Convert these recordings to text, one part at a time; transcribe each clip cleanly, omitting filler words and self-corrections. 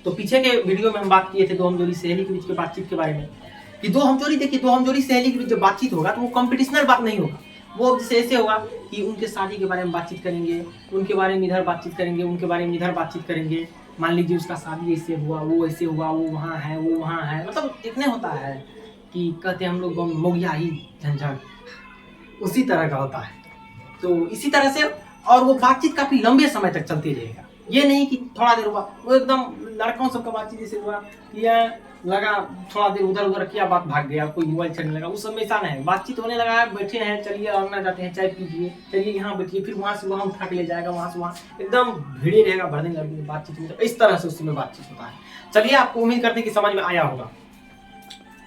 तो पीछे के वीडियो में हम बात किए थे दो हमजोली सहेली के बीच के बातचीत के बारे में कि दो हमजोली, देखिए दो हमजोली सहेली के बीच जब बातचीत होगा तो वो कॉम्पिटिशनल बात नहीं होगा। वो जैसे ऐसे होगा कि उनके शादी के बारे में बातचीत करेंगे, उनके बारे में इधर बातचीत करेंगे, उनके बारे में इधर बातचीत करेंगे। मान लीजिए उसका शादी ऐसे हुआ, वो ऐसे हुआ, वो वहाँ है, वो वहाँ है, मतलब इतने होता है कि कहते हैं हम लोग मोगिया ही झंझट, उसी तरह का होता है। तो इसी तरह से और वो बातचीत काफी लंबे समय तक चलती रहेगा, ये नहीं कि थोड़ा देर हुआ। वो एकदम लड़कों सबका बातचीत जैसे हुआ ये लगा थोड़ा देर उधर उधर किया, बात भाग गया, कोई मोबाइल चलने लगा, उस समय ऐसा नहीं। बातचीत होने लगा, बैठे हैं, चलिए अंगना जाते हैं, चाय पीजिए, चलिए यहाँ बैठिए, फिर वहाँ से वहाँ उठा के ले जाएगा, वहाँ से वहाँ एकदम भिड़े रहेगा, भरने लगेगी बातचीत में। तो इस तरह से उस समय बातचीत होता है। चलिए, आपको उम्मीद करते हैं कि समझ में आया होगा।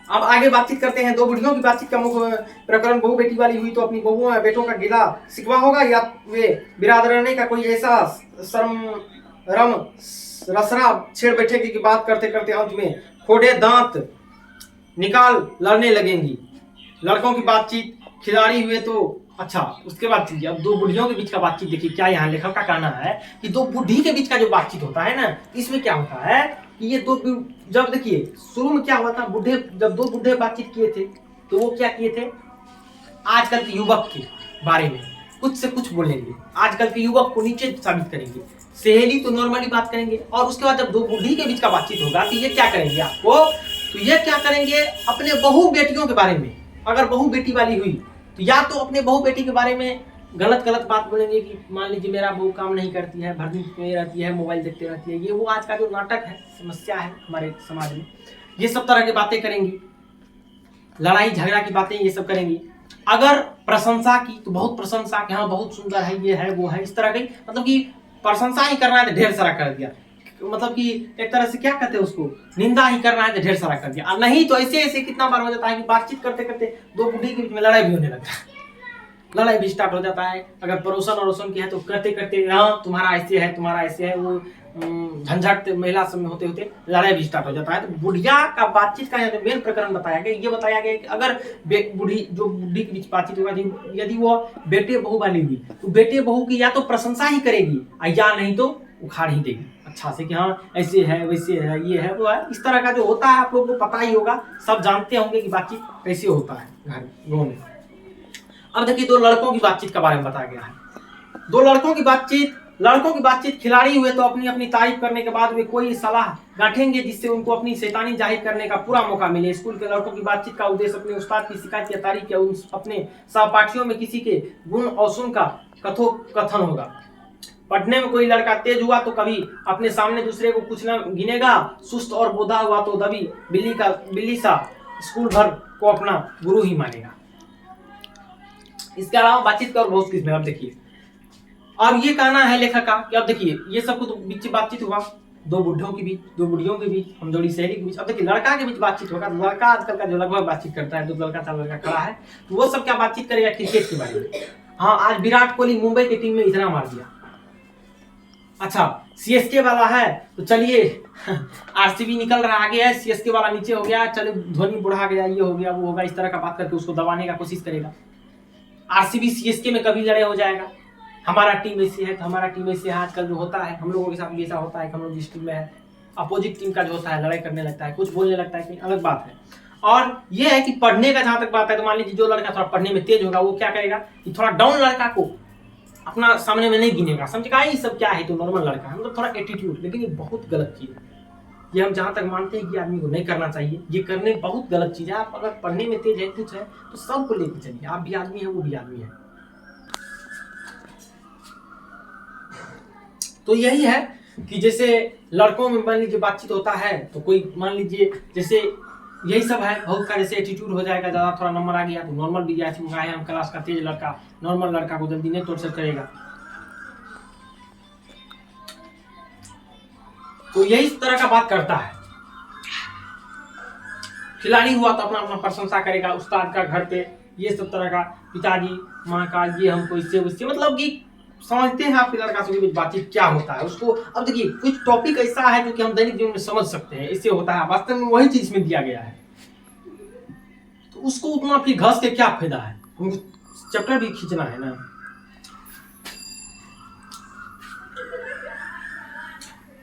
अब आगे बातचीत करते हैं। दो बुढ़ियों की बातचीत का मुख्य प्रकरण बहू बेटी वाली हुई तो अपनी बहुओं बेटों का गिला शिकवा होगा, या वे बिरादराने का कोई ऐसा रम रसरा छेड़ बैठेगी कि बात करते करते अंत में खोड़े दांत निकाल लड़ने लगेंगी। लड़कों की बातचीत खिलाड़ी हुए तो अच्छा, उसके बाद चलिए अब दो बुढ़ियों के बीच का बातचीत देखिए। क्या यहाँ लेखक का कहना है कि दो बुढ़ी के बीच का जो बातचीत होता है ना, इसमें क्या होता है कि ये दो, जब देखिए शुरू में क्या हुआ था, बुढ़े जब दो बुढ़े बातचीत किए थे तो वो क्या किए थे, आजकल के युवक के बारे में कुछ से कुछ बोलेंगे, आजकल के युवक को नीचे साबित करेंगे। सहेली तो नॉर्मली बात करेंगे, और उसके बाद जब दो बुढ़ी के बीच का बातचीत होगा तो ये क्या करेंगे आपको, तो ये क्या करेंगे अपने बहू बेटियों के बारे में। अगर बहू बेटी वाली हुई तो या तो अपने बहू बेटी के बारे में गलत बात बोलेंगे कि मान लीजिए मेरा बहू काम नहीं करती है, भर दिन में रहती है, मोबाइल देखते रहती है, ये वो आज का जो नाटक है, समस्या है हमारे समाज में, ये सब तरह की बातें करेंगी, लड़ाई झगड़ा की बातें ये सब करेंगी। अगर प्रशंसा की तो बहुत प्रशंसा कि हाँ बहुत सुंदर है, ये है वो है, इस तरह की, मतलब कि प्रशंसा ही करना है तो ढेर सारा कर दिया, मतलब कि एक तरह से क्या कहते हैं उसको, निंदा ही करना है तो ढेर सारा कर दिया। और नहीं तो ऐसे ऐसे कितना बार हो जाता है कि बातचीत करते करते दो बुढ़ी के बीच में लड़ाई भी होने लगता है, लड़ाई भी स्टार्ट हो जाता है। अगर पड़ोसन अड़ोसन की है तो करते करते हाँ तुम्हारा ऐसे है, तुम्हारा ऐसे है, वो झंझट महिला सब में होते होते लड़ाई भी स्टार्ट हो जाता है। तो बुढ़िया का बातचीत का मेन प्रकरण बताया गया, ये बताया गया कि अगर बुढ़ी के बीच बातचीत होगा, यदि वो बेटे बहू वाली हुई तो बेटे बहू की या तो प्रशंसा ही करेगी या नहीं तो उखाड़ ही देगी अच्छा से कि हाँ ऐसे है, वैसे है, ये है, वो है, इस तरह का जो होता है आप लोग को पता ही होगा, सब जानते होंगे कि बातचीत कैसे होता है गाँव में। अब देखिए दो लड़कों की बातचीत के बारे में बताया गया है। दो लड़कों की बातचीत खिलाड़ी हुए तो अपनी अपनी तारीफ करने के बाद वे कोई सलाह गांठेंगे जिससे उनको अपनी शैतानी जाहिर करने का पूरा मौका मिले। स्कूल के लड़कों की बातचीत का उद्देश्य अपने उस्ताद की शिकायत या तारीफ या अपने सहपाठियों में किसी के गुण अवसुन का कथन होगा। पढ़ने में कोई लड़का तेज हुआ तो कभी अपने सामने दूसरे को कुछ न गिनेगा, सुस्त और बोधा हुआ तो दबी बिल्ली सा स्कूल भर को अपना गुरु ही मानेगा। इसके अलावा बातचीत का और बहुत किस्में। अब देखिए, और ये कहना है लेखक का कि अब देखिए ये सब कुछ तो बीच बातचीत हुआ, दो बुढ़ियों के बीच, दो बुढ़ियों के बीच, हमजोली सहेली के बीच। अब देखिए लड़का के बीच बातचीत होगा, लड़का आजकल का जो लगभग बातचीत करता है, दो लड़का चार लड़का खड़ा है तो वो सब क्या बातचीत करेगा, क्रिकेट के बारे में। हाँ आज विराट कोहली मुंबई की टीम में इतना मार दिया, अच्छा सीएसके वाला है तो चलिए आरसीबी निकल रहा आगे है, सीएसके वाला नीचे हो गया, चलो धोनी बुढ़ा गया, ये हो गया वो होगा, इस तरह का बात करके उसको दबाने का कोशिश करेगा। आरसीबी सीएसके में कभी लड़े हो जाएगा, हमारा टीम ऐसे है तो हमारा टीम ऐसे है। आजकल जो होता है हम लोगों के साथ भी ऐसा होता है कि हम लोग जिस टीम में है अपोजिट टीम का जो होता है लड़ाई करने लगता है, कुछ बोलने लगता है, अलग बात है। और ये है कि पढ़ने का जहां तक बात है तो मान लीजिए जो लड़का थोड़ा पढ़ने में तेज होगा वो क्या करेगा कि थोड़ा डाउन लड़का को अपना सामने में नहीं गिनेगा, समझेगा ये सब क्या है तो नॉर्मल लड़का है, मतलब थोड़ा एटीट्यूड। लेकिन ये बहुत गलत चीज है, ये हम जहां तक मानते हैं कि आदमी को नहीं करना चाहिए, ये करने बहुत गलत चीज है। आप अगर पढ़ने में तेज है कुछ है तो सबको लेके चलिए, आप भी आदमी है वो भी आदमी है। तो यही है कि जैसे लड़कों में मान लीजिए बातचीत होता है तो कोई मान लीजिए जैसे यही सब है, बहुत का जैसे एटीट्यूड हो जाएगा, ज्यादा थोड़ा नंबर आ गया तो नॉर्मल विद्यार्थी मंगाए हम क्लास का तेज लड़का नॉर्मल लड़का को जल्दी नहीं टॉर्चर करेगा। तो यही तरह का बात करता है। खिलाड़ी हुआ तो अपना अपना प्रशंसा करेगा, उस्ताद का घर पे ये सब तरह का, पिताजी माँ का ये हमको इससे उससे, मतलब कि समझते हैं आपके लड़का से बातचीत क्या होता है उसको। अब देखिए कुछ टॉपिक ऐसा है जो कि हम दैनिक जीवन में समझ सकते हैं, इससे होता है, वास्तव में वही चीज में दिया गया है तो उसको उतना फिर घस के क्या फायदा है, हमको चैप्टर भी खींचना है ना।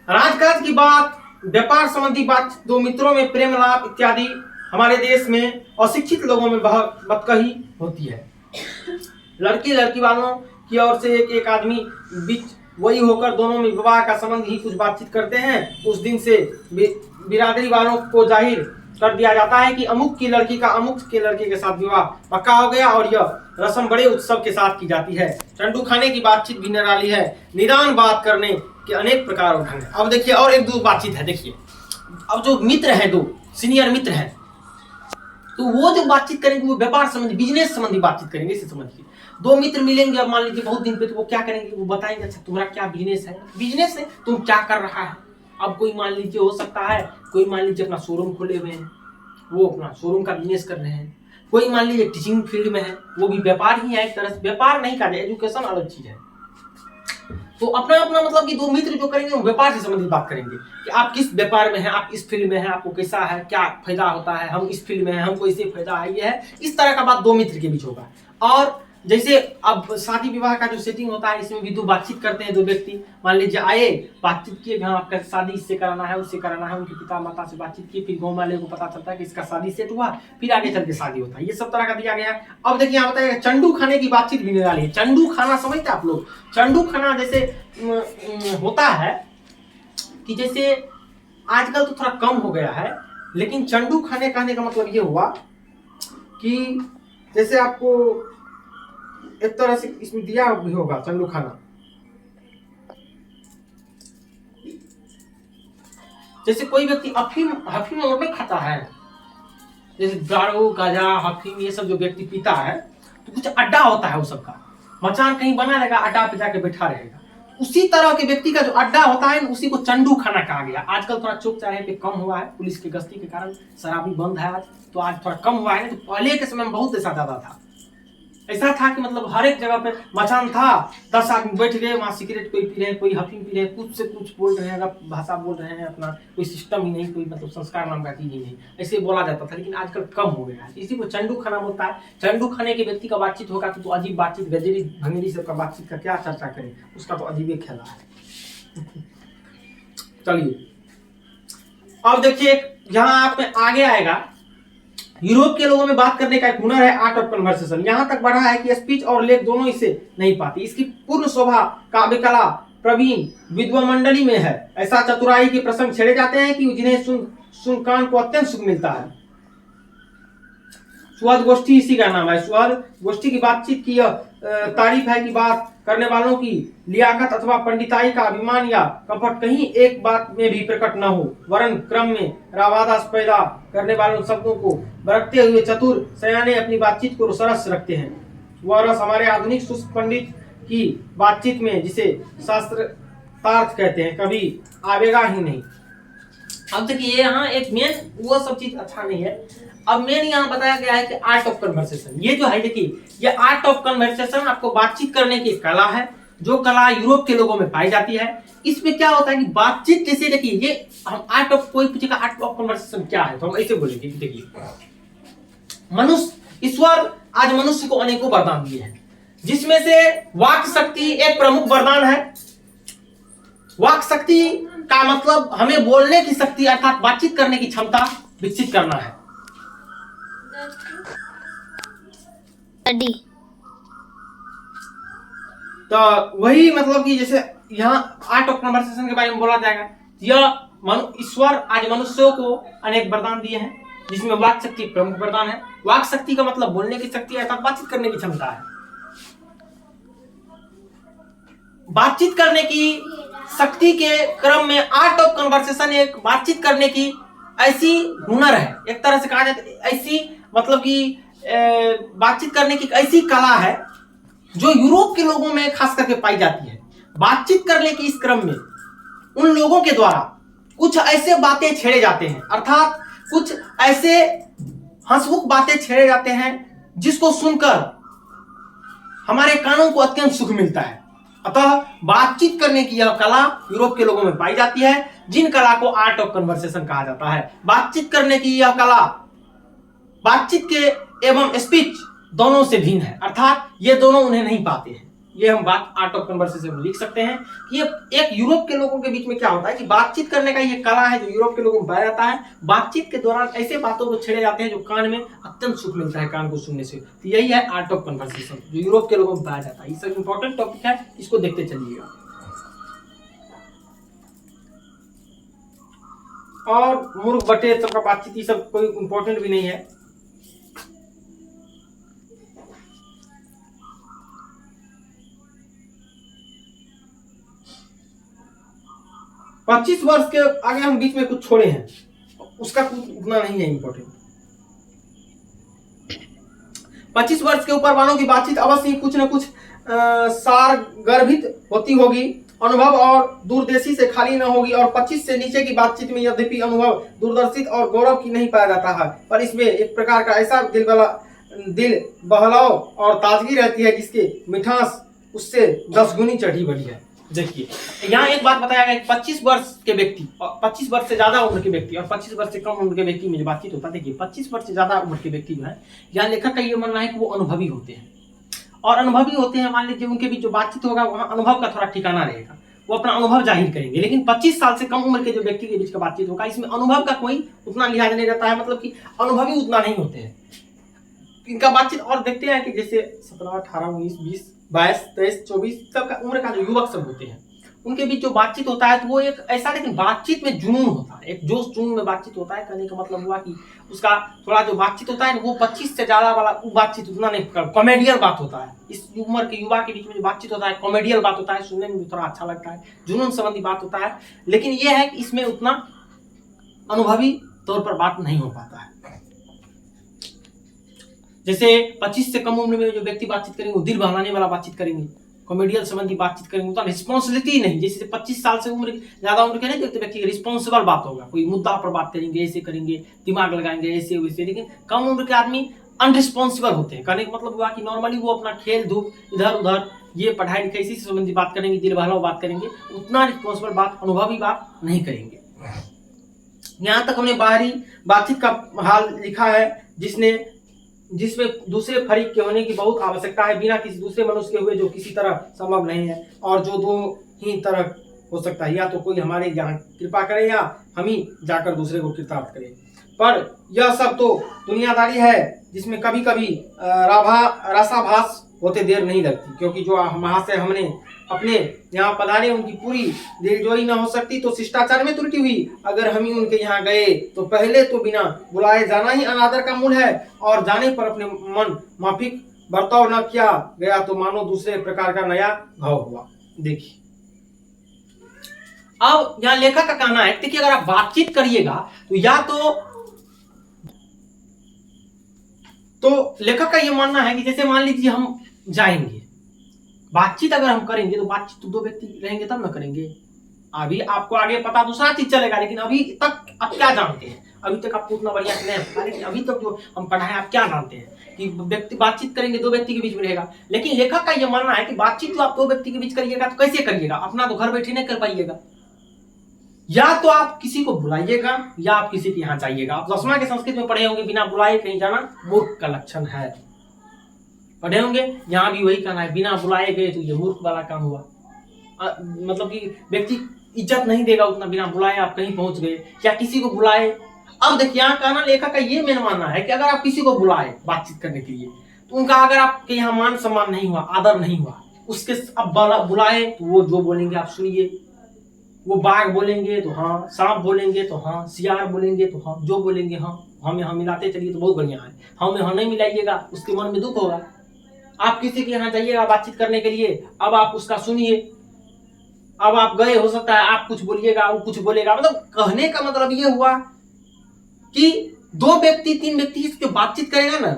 राजकाज की बात व्यापार संबंधी बात, दो मित्रों में प्रेम लाभ इत्यादि हमारे देश में अशिक्षित लोगों में बतकही होती है। लड़की लड़की वालों की ओर से एक आदमी बीच वही होकर दोनों में विवाह का संबंध ही कुछ बातचीत करते हैं। उस दिन से बिरादरी वालों को जाहिर कर दिया जाता है कि अमुक की लड़की का अमुक के लड़के के साथ विवाह पक्का हो गया और यह रस्म बड़े उत्सव के साथ की जाती है। चंडू खाने की बातचीत भी निराली है। निदान बात करने के अनेक प्रकार और ढंग है। अब देखिए और एक दो बातचीत है। देखिए अब जो मित्र हैं, दो सीनियर मित्र हैं, तो वो जो बातचीत करेंगे वो व्यापार संबंधी, बिजनेस संबंधी बातचीत करेंगे। इसे समझिए, दो मित्र मिलेंगे अब मान लीजिए बहुत दिन पे, तो वो क्या करेंगे, वो बताएंगे अच्छा तुम्हारा क्या बिजनेस है। बिजनेस है, तुम क्या कर रहा है। अब कोई मान लीजिए हो सकता है, कोई मान लीजिए अपना शोरूम खोले हुए हैं, वो अपना शोरूम का बिजनेस कर रहे हैं। कोई मान लीजिए टीचिंग फील्ड में है, वो भी व्यापार ही है एक तरह से। व्यापार नहीं कहा जाए, एजुकेशन अलग चीज है। तो अपना अपना मतलब कि दो मित्र जो करेंगे वो व्यापार से संबंधित बात करेंगे कि आप किस व्यापार में हैं, आप इस फील्ड में हैं, आपको कैसा है, क्या फायदा होता है, हम इस फील्ड में हैं, हमको इससे फायदा है, ये है। इस तरह का बात दो मित्र के बीच होगा। और जैसे अब शादी विवाह का जो सेटिंग होता है, इसमें भी दो बातचीत करते हैं। दो व्यक्ति मान लीजिए आए, बातचीत किए, हाँ आपका शादी इससे कराना है, उससे कराना है, उनके पिता माता से बातचीत की, फिर गाँव वाले को पता चलता है कि इसका शादी सेट हुआ, फिर आगे चल के शादी होता है। ये सब तरह का दिया गया है। अब देखिए यहाँ बताइए चंडू खाने की बातचीत भी निराली है। चंडू खाना समझते आप लोग? चंडू खाना जैसे होता है कि जैसे आजकल तो थोड़ा कम हो गया है, लेकिन चंडू खाने कहने का मतलब ये हुआ कि जैसे आपको एक तरह से इसमें दिया भी होगा चंडू खाना। जैसे कोई व्यक्ति अफीम और नहीं खाता है, जैसे दारू गांजा अफीम ये सब जो व्यक्ति पीता है, तो कुछ अड्डा होता है, वो सबका मचान कहीं बना रहेगा, अड्डा पे जाके बैठा रहेगा। उसी तरह के व्यक्ति का जो अड्डा होता है, उसी को चंडू खाना कहा गया। आजकल थोड़ा चौक चौराहे पे कम हुआ है, पुलिस की गश्ती के कारण शराबी बंद है आज, तो आज थोड़ा कम हुआ है। तो पहले के समय में बहुत ऐसा ज्यादा था। ऐसा था कि मतलब हर एक जगह पे मचान था, 10 आदमी बैठ गए वहां, सिगरेट कोई पी रहे हैं, कोई हफीम पी रहे हैं, कुछ से कुछ बोल रहे हैं, अगर भाषा बोल रहे हैं, अपना कोई सिस्टम ही नहीं, कोई मतलब संस्कार नाम का चीज ही नहीं, ऐसे बोला जाता था। लेकिन आजकल कम हो गया है, इसी को चंडू खाना बोलता है। चंडू खाने के व्यक्ति का बातचीत होगा तो अजीब बातचीत, गजेरी भंगेरी सबका बातचीत का क्या चर्चा करें, उसका तो अजीब खेला है। चलिए अब देखिए यहाँ आप में आगे आएगा, यूरोप के लोगों में बात करने का एक हुनर है, आर्ट ऑफ कन्वर्सेशन। यहां तक बढ़ा है कि स्पीच और लेख दोनों इसे नहीं पाती। इसकी पूर्ण शोभा काव्य कला प्रवीण विद्वान मंडली में है। ऐसा चतुराई के प्रसंग छेड़े जाते हैं कि जिन्हें सुन कान को अत्यंत सुख मिलता है। सुहद गोष्ठी इसी का नाम है। सुहद गोष्ठी की बातचीत की यह तारीफ है कि बात करने वालों की लियाकत अथवा पंडिताई का अभिमान या कपट कहीं एक बात में भी प्रकट न हो, वरन क्रम में रावादास पैदा करने वालों शब्दों को बरतते हुए चतुर सयाने अपनी बातचीत को सरस रखते हैं। वह रस हमारे आधुनिक सुस्त पंडित की बातचीत में, जिसे शास्त्रार्थ कहते हैं, कभी आवेगा ही नहीं। अब देखिए यहाँ एक मेन वो सब चीज अच्छा नहीं है। अब मेन यहाँ बताया गया है कि आर्ट ऑफ कन्वर्सेशन, ये जो है देखिए, ये आर्ट ऑफ कन्वर्सेशन आपको बातचीत करने की कला है, जो कला यूरोप के लोगों में पाई जाती है। इसमें क्या होता है कि बातचीत जैसे देखिए, ये हम आर्ट ऑफ, कोई पूछेगा आर्ट ऑफ कन्वर्सेशन क्या है, तो हम ऐसे बोलेंगे कि देखिए, मनुष्य, ईश्वर आज मनुष्य को अनेकों वरदान दिए हैं, जिसमें से वाक शक्ति एक प्रमुख वरदान है। वाक शक्ति का मतलब हमें बोलने की शक्ति अर्थात बातचीत करने की क्षमता विकसित करना है। तो वही मतलब कि जैसे यहाँ आर्ट ऑफ कन्वर्सेशन के बारे में बोला जाएगा, यह ईश्वर आज मनुष्यों को अनेक वरदान दिए हैं, जिसमें वाक शक्ति प्रमुख वरदान है। वाक शक्ति का मतलब बोलने की शक्ति अर्थात बातचीत करने की क्षमता है। बातचीत करने की शक्ति के क्रम में आर्ट ऑफ कन्वर्सेशन एक बातचीत करने की ऐसी हुनर है, एक तरह से कहा जाए तो ऐसी मतलब कि बातचीत करने की ऐसी कला है जो यूरोप के लोगों में खास करके पाई जाती है। बातचीत करने की इस क्रम में उन लोगों के द्वारा कुछ ऐसे बातें छेड़े जाते हैं, अर्थात कुछ ऐसे हंसमुख बातें छेड़े जाते हैं जिसको सुनकर हमारे कानों को अत्यंत सुख मिलता है। अतः बातचीत करने की यह कला यूरोप के लोगों में पाई जाती है, जिन कला को आर्ट ऑफ कन्वर्सेशन कहा जाता है। बातचीत करने की यह कला बातचीत के एवं स्पीच दोनों से भिन्न है, अर्थात ये दोनों उन्हें नहीं पाते हैं। ये हम बात आर्ट ऑफ कन्वर्सेशन में लिख सकते हैं कि ये एक यूरोप के लोगों के बीच में क्या होता है कि बातचीत करने का ये कला है जो यूरोप के लोगों को पाया जाता है। बातचीत के दौरान ऐसे बातों को छेड़े जाते हैं जो कान में अत्यंत सुख मिलता है कान को सुनने से। तो यही है आर्ट ऑफ कन्वर्सेशन जो यूरोप के लोगों को पाया जाता है। ये सब इंपॉर्टेंट टॉपिक है, इसको देखते चलिएगा। और मूर्ख बटे सबका बातचीत ये सब कोई इंपॉर्टेंट भी नहीं है। पच्चीस वर्ष के आगे हम बीच में कुछ छोड़े हैं, उसका कुछ उतना नहीं है इंपॉर्टेंट। 25 वर्ष के ऊपर वालों की बातचीत अवश्य ही कुछ न कुछ सार गर्भित होती होगी, अनुभव और दूरदर्शी से खाली न होगी। और 25 से नीचे की बातचीत में यद्यपि अनुभव दूरदर्शित और गौरव की नहीं पाया जाता है, पर इसमें एक प्रकार का ऐसा दिल बहलाव और ताजगी रहती है जिसकी मिठास उससे 10 गुनी चढ़ी बढ़ी है। देखिए यहाँ एक बात बताया गया कि 25 वर्ष के व्यक्ति और 25 वर्ष से ज्यादा उम्र के व्यक्ति और 25 वर्ष से कम उम्र के व्यक्ति में जो बातचीत होता है, देखिए 25 वर्ष से ज्यादा उम्र के व्यक्ति जो है, यहाँ लेखक का ये मानना है कि वो अनुभवी होते हैं। और अनुभवी होते हैं, मान लीजिए उनके बीच जो बातचीत होगा वहाँ अनुभव का थोड़ा ठिकाना रहेगा, वो अपना अनुभव जाहिर करेंगे। लेकिन 25 साल से कम उम्र के जो व्यक्ति के बीच का बातचीत होगा, इसमें अनुभव का कोई उतना लिहाज नहीं रहता है, मतलब कि अनुभवी उतना नहीं होते हैं इनका बातचीत। और देखते हैं कि जैसे 17, 18, 19, 20, 22, 23, 24 तक का उम्र का जो युवक सब होते हैं, उनके बीच जो बातचीत होता है तो वो एक ऐसा, लेकिन बातचीत में जुनून होता है, एक जोश जुनून में बातचीत होता है। कहने का मतलब हुआ कि उसका थोड़ा जो बातचीत होता है वो 25 से ज्यादा वाला वो बातचीत उतना नहीं, कॉमेडियल बात होता है। इस उम्र के युवा के बीच में जो बातचीत होता है कॉमेडियल बात होता है, सुनने में भी थोड़ा अच्छा लगता है, जुनून संबंधी बात होता है। लेकिन ये है कि इसमें उतना अनुभवी तौर पर बात नहीं हो पाता है। जैसे 25 से कम उम्र में जो व्यक्ति बातचीत करेंगे वो दिल बहलाने वाला बातचीत करेंगे, कॉमेडियल संबंधी बातचीत करेंगे, उतना रिस्पॉन्सिबिलिटी नहीं। जैसे 25 साल से उम्र ज्यादा उम्र के नहीं देखते व्यक्ति, रिस्पॉन्सिबल बात होगा, कोई मुद्दा पर बात करेंगे, ऐसे करेंगे, दिमाग लगाएंगे, ऐसे वैसे। लेकिन कम उम्र के आदमी अनरिस्पॉन्सिबल होते हैं। कहने का मतलब हुआ कि नॉर्मली वो अपना खेल धूप इधर उधर, ये पढ़ाई लिखाई से संबंधी बात करेंगे, दिल बहलाव बात करेंगे, उतना रिस्पॉन्सिबल बात, अनुभवी बात नहीं करेंगे। यहाँ तक हमने बाहरी बातचीत का हाल लिखा है जिसमें दूसरे फरीक के होने की बहुत आवश्यकता है, बिना किसी दूसरे मनुष्य के हुए जो किसी तरह संभव नहीं है, और जो दो ही तरह हो सकता है, या तो कोई हमारे यहाँ कृपा करे या हम ही जाकर दूसरे को कृतार्थ करें। पर यह सब तो दुनियादारी है जिसमें कभी कभी रसाभास होते देर नहीं लगती, क्योंकि जो वहां से हमने अपने यहाँ पधारे उनकी पूरी दिलजोई न हो सकती तो शिष्टाचार में त्रुटि हुई। अगर हम ही उनके यहाँ गए तो पहले तो बिना बुलाए जाना ही अनादर का मूल है, और जाने पर अपने मन माफिक बर्ताव न किया गया तो मानो दूसरे प्रकार का नया भाव हुआ। देखिए अब यहाँ लेखक का कहना है, देखिए अगर आप बातचीत करिएगा तो या तो लेखक का ये मानना है कि जैसे मान लीजिए हम जाएंगे, बातचीत अगर हम करेंगे तो बातचीत तो दो व्यक्ति रहेंगे तब ना करेंगे। अभी आपको आगे पता दूसरा चीज चलेगा, लेकिन अभी तक आप क्या जानते हैं, अभी तक आपको उतना बढ़िया नहीं पता, लेकिन अभी तक जो हम पढ़ाए आप क्या जानते हैं कि व्यक्ति बातचीत करेंगे दो व्यक्ति के बीच में रहेगा। लेकिन लेखक का यह मानना है कि बातचीत जो आप दो व्यक्ति के बीच करिएगा तो कैसे करिएगा, अपना तो घर बैठे नहीं कर पाइएगा, या तो आप किसी को बुलाइएगा या आप किसी के यहाँ जाइएगा। आप 10वां के संस्कृत में पढ़े होंगे, बिना बुलाए कहीं जाना मूर्ख का लक्षण है, पढ़े होंगे। यहाँ भी वही कहना है, बिना बुलाए गए तो ये मूर्ख वाला काम हुआ। मतलब कि व्यक्ति इज्जत नहीं देगा उतना, बिना बुलाए आप कहीं पहुंच गए या किसी को बुलाए। अब देखिए यहाँ कहना लेखक का ये मेरा मानना है कि अगर आप किसी को बुलाए बातचीत करने के लिए तो उनका अगर आपके यहाँ मान सम्मान नहीं हुआ, आदर नहीं हुआ, उसके अब बुलाए तो वो जो बोलेंगे आप सुनिए। वो बाघ बोलेंगे तो हाँ, सांप बोलेंगे तो हाँ, सियार बोलेंगे तो हाँ, जो बोलेंगे हाँ, हम यहाँ मिलाते चलिए तो बहुत बढ़िया है। हम यहाँ नहीं मिलाइएगा उसके मन में दुख होगा। आप किसी के यहाँ जाइएगा बातचीत करने के लिए, अब आप उसका सुनिए। अब आप गए, हो सकता है आप कुछ बोलिएगा वो कुछ बोलेगा। मतलब कहने का मतलब ये हुआ कि दो व्यक्ति तीन व्यक्ति इसके बातचीत करेगा ना